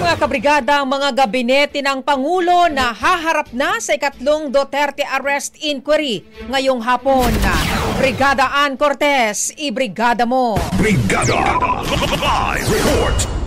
Mga kabrigada, ang mga gabinete ng Pangulo na haharap na sa ikatlong Duterte arrest inquiry ngayong hapon. Brigada Ann Cortez, ibrigada mo. Brigada Live Report.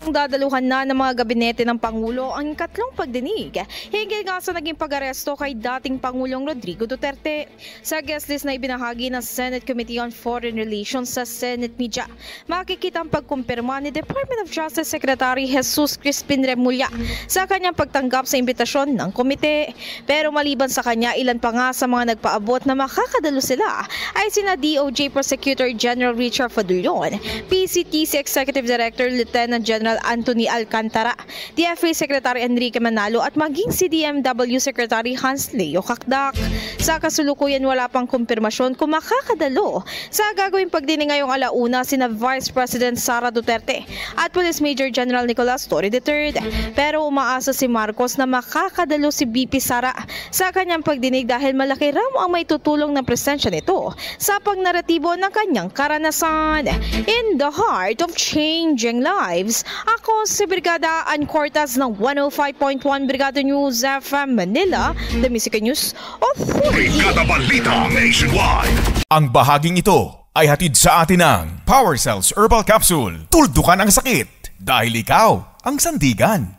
Dadaluhan na ng mga gabinete ng Pangulo ang ikatlong pagdinig hinggil nga sa naging pag-aresto kay dating Pangulong Rodrigo Duterte. Sa guest list na ibinahagi ng Senate Committee on Foreign Relations sa Senate Media, makikita ang pagkumpirma ni Department of Justice Secretary Jesus Crispin Remulla sa kanyang pagtanggap sa imbitasyon ng komite. Pero maliban sa kanya, ilan pa nga sa mga nagpaabot na makakadalo sila ay sina DOJ Prosecutor General Richard Fadullon, PCTC Executive Director Lieutenant General Anthony Alcantara, DFA Secretary Enrique Manalo at maging si DMW Secretary Hans Leo Kakdak. Sa kasulukuyan, wala pang kumpirmasyon kung makakadalo sa gagawing pagdinig ngayong alauna sina Vice President Sara Duterte at Police Major General Nicolas Torre III. Pero umaasa si Marcos na makakadalo si BP Sara sa kanyang pagdinig dahil malaki raw ang may tutulong na presensya nito sa pagnaratibo ng kanyang karanasan. In the heart of changing lives, ako si Brigada Ann Cortez ng 105.1 Brigada News FM Manila, The Music News Authority. Brigada Balita Nationwide. Ang bahaging ito ay hatid sa atin ng Power Cells Herbal Capsule. Tuldukan ang sakit dahil ikaw ang sandigan.